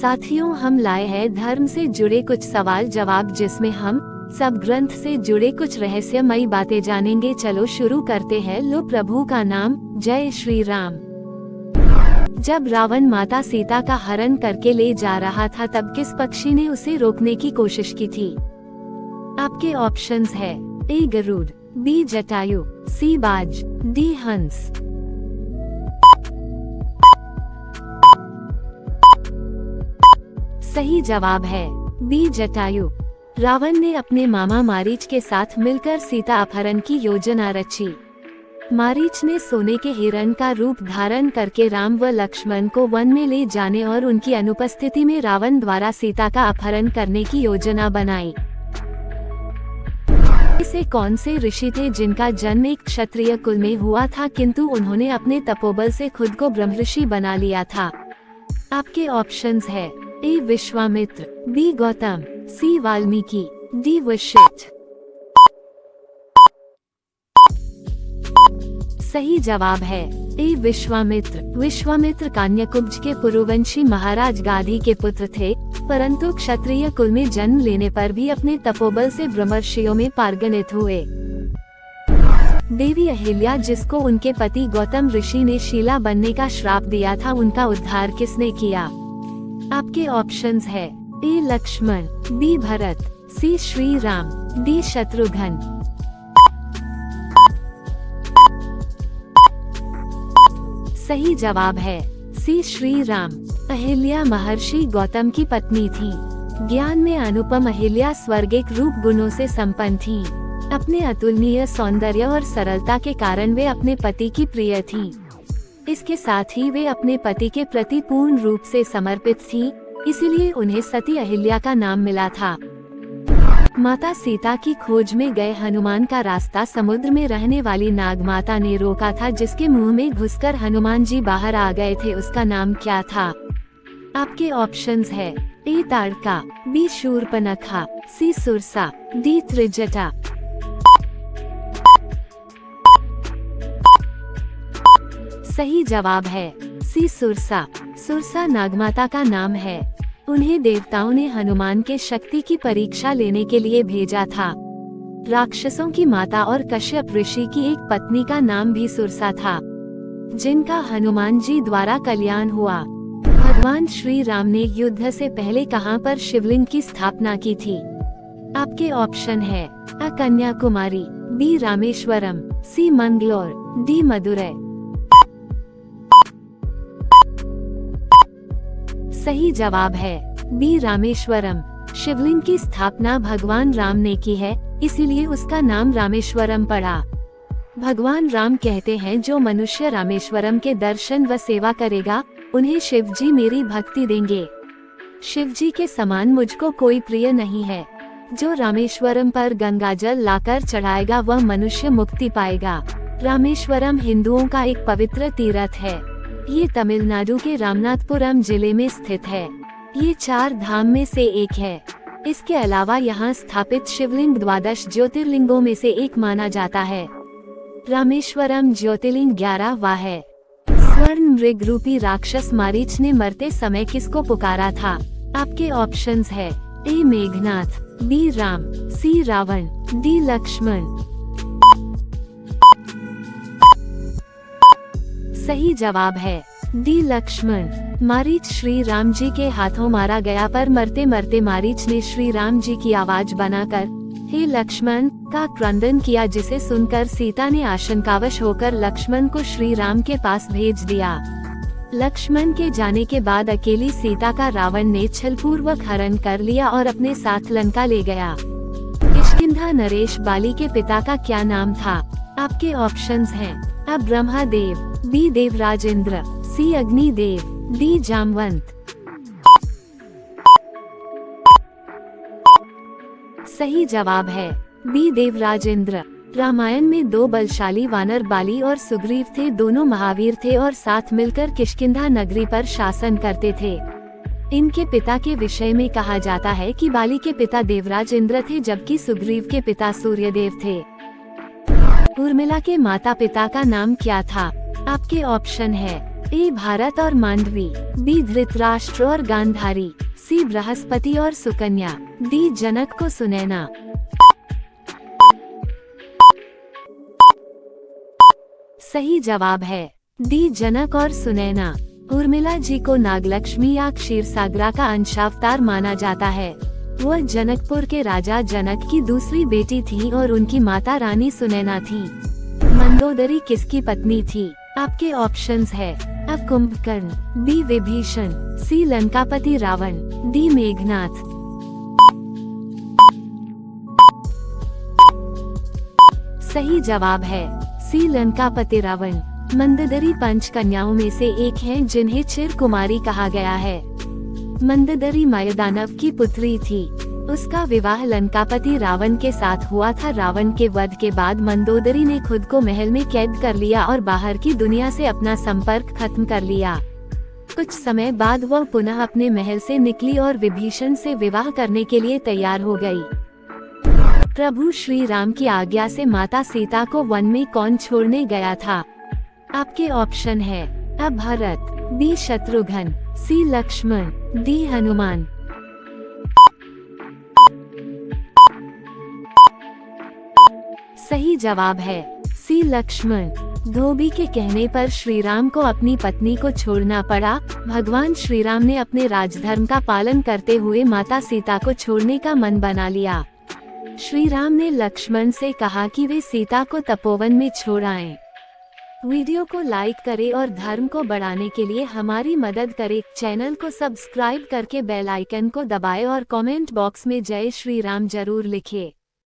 साथियों, हम लाए हैं धर्म से जुड़े कुछ सवाल जवाब, जिसमें हम सब ग्रंथ से जुड़े कुछ रहस्यमयी बातें जानेंगे। चलो शुरू करते हैं। लो प्रभु का नाम, जय श्री राम। जब रावण माता सीता का हरण करके ले जा रहा था, तब किस पक्षी ने उसे रोकने की कोशिश की थी? आपके ऑप्शंस है ए गरुड़, बी जटायु, सी बाज, डी हंस। सही जवाब है बी जटायु। रावण ने अपने मामा मारीच के साथ मिलकर सीता अपहरण की योजना रची। मारीच ने सोने के हिरण का रूप धारण करके राम व लक्ष्मण को वन में ले जाने और उनकी अनुपस्थिति में रावण द्वारा सीता का अपहरण करने की योजना बनाई। ऐसे कौन से ऋषि थे जिनका जन्म एक क्षत्रिय कुल में हुआ था, किंतु उन्होंने अपने तपोबल से खुद को ब्रह्मऋषि बना लिया था? आपके ऑप्शंस है ए विश्वामित्र, बी गौतम, सी वाल्मीकि, डी वशिष्ठ। सही जवाब है ए विश्वामित्र। विश्वामित्र कान्यकुब्ज के पुरुवंशी महाराज गाधी के पुत्र थे, परंतु क्षत्रिय कुल में जन्म लेने पर भी अपने तपोबल से ब्रह्मर्षियों में पारंगत हुए। देवी अहिल्या, जिसको उनके पति गौतम ऋषि ने शीला बनने का श्राप दिया था, उनका उद्धार किसने किया? आपके ऑप्शंस है ए लक्ष्मण, बी भरत, सी श्री राम, डी शत्रुघ्न। सही जवाब है सी श्री राम। अहिल्या महर्षि गौतम की पत्नी थी। ज्ञान में अनुपम अहिल्या स्वर्गिक रूप गुणों से संपन्न थी। अपने अतुलनीय सौंदर्य और सरलता के कारण वे अपने पति की प्रिय थी। इसके साथ ही वे अपने पति के प्रति पूर्ण रूप से समर्पित थी, इसीलिए उन्हें सती अहिल्या का नाम मिला था। माता सीता की खोज में गए हनुमान का रास्ता समुद्र में रहने वाली नागमाता ने रोका था, जिसके मुंह में घुसकर हनुमान जी बाहर आ गए थे। उसका नाम क्या था? आपके ऑप्शंस है ए ताड़का, बी शूर्पणखा, सी सुरसा, डी त्रिजटा। सही जवाब है सी सुरसा। सुरसा नागमाता का नाम है। उन्हें देवताओं ने हनुमान के शक्ति की परीक्षा लेने के लिए भेजा था। राक्षसों की माता और कश्यप ऋषि की एक पत्नी का नाम भी सुरसा था, जिनका हनुमान जी द्वारा कल्याण हुआ। भगवान श्री राम ने युद्ध से पहले कहां पर शिवलिंग की स्थापना की थी? आपके ऑप्शन है अ कन्याकुमारी, बी रामेश्वरम, सी मंगलोर, डी मदुरै। सही जवाब है बी रामेश्वरम। शिवलिंग की स्थापना भगवान राम ने की है, इसीलिए उसका नाम रामेश्वरम पड़ा। भगवान राम कहते हैं, जो मनुष्य रामेश्वरम के दर्शन व सेवा करेगा, उन्हें शिव जी मेरी भक्ति देंगे। शिव जी के समान मुझको कोई प्रिय नहीं है। जो रामेश्वरम पर गंगाजल लाकर चढ़ाएगा, वह मनुष्य मुक्ति पाएगा। रामेश्वरम हिंदुओं का एक पवित्र तीर्थ है। ये तमिलनाडु के रामनाथपुरम जिले में स्थित है। ये 4 धाम में से एक है। इसके अलावा यहाँ स्थापित शिवलिंग 12 ज्योतिर्लिंगों में से एक माना जाता है। रामेश्वरम ज्योतिर्लिंग 11वां है। स्वर्ण मृग रूपी राक्षस मारीच ने मरते समय किसको पुकारा था? आपके ऑप्शंस है ए मेघनाथ, बी राम, सी रावण, डी लक्ष्मण। सही जवाब है डी लक्ष्मण। मारीच श्री राम जी के हाथों मारा गया, पर मरते मरते मारीच ने श्री राम जी की आवाज बनाकर हे लक्ष्मण का क्रंदन किया, जिसे सुनकर सीता ने आशंकावश होकर लक्ष्मण को श्री राम के पास भेज दिया। लक्ष्मण के जाने के बाद अकेली सीता का रावण ने छलपूर्वक हरण कर लिया और अपने साथ लंका ले गया। किष्किंधा नरेश बाली के पिता का क्या नाम था? आपके ऑप्शंस हैं अ ब्रह्मदेव, बी देवराज इंद्र, सी अग्निदेव, डी जामवंत। सही जवाब है बी देवराज इंद्र। रामायण में 2 बलशाली वानर बाली और सुग्रीव थे। दोनों महावीर थे और साथ मिलकर किष्किंधा नगरी पर शासन करते थे। इनके पिता के विषय में कहा जाता है कि बाली के पिता देवराज इंद्र थे, जबकि सुग्रीव के पिता सूर्यदेव थे। उर्मिला के माता पिता का नाम क्या था? आपके ऑप्शन है ए भारत और मांडवी, बी धृतराष्ट्र और गांधारी, सी बृहस्पति और सुकन्या, डी जनक को सुनैना। सही जवाब है डी जनक और सुनैना। उर्मिला जी को नागलक्ष्मी या क्षीरसागरा का अंशावतार माना जाता है। वह जनकपुर के राजा जनक की दूसरी बेटी थी और उनकी माता रानी सुनैना थी। मंदोदरी किसकी पत्नी थी? आपके ऑप्शंस है अ कुंभकर्ण, बी विभीषण, सी लंकापति रावण, डी मेघनाथ। सही जवाब है सी लंकापति रावण। मंदोदरी पंच कन्याओं में से एक हैं जिन्हें चिर कुमारी कहा गया है। मंदोदरी मयदानव की पुत्री थी। उसका विवाह लंकापति रावण के साथ हुआ था। रावण के वध के बाद मंदोदरी ने खुद को महल में कैद कर लिया और बाहर की दुनिया से अपना संपर्क खत्म कर लिया। कुछ समय बाद वह पुनः अपने महल से निकली और विभीषण से विवाह करने के लिए तैयार हो गई। प्रभु श्री राम की आज्ञा से माता सीता को वन में कौन छोड़ने गया था? आपके ऑप्शन है अ भरत, बी शत्रुघ्न, सी लक्ष्मण, डी हनुमान। सही जवाब है सी लक्ष्मण। धोबी के कहने पर श्री राम को अपनी पत्नी को छोड़ना पड़ा। भगवान श्री राम ने अपने राजधर्म का पालन करते हुए माता सीता को छोड़ने का मन बना लिया। श्री राम ने लक्ष्मण से कहा कि वे सीता को तपोवन में छोड़ आएं। वीडियो को लाइक करें और धर्म को बढ़ाने के लिए हमारी मदद करें। चैनल को सब्सक्राइब करके बेल आइकन को दबाएं और कमेंट बॉक्स में जय श्री राम जरूर लिखें।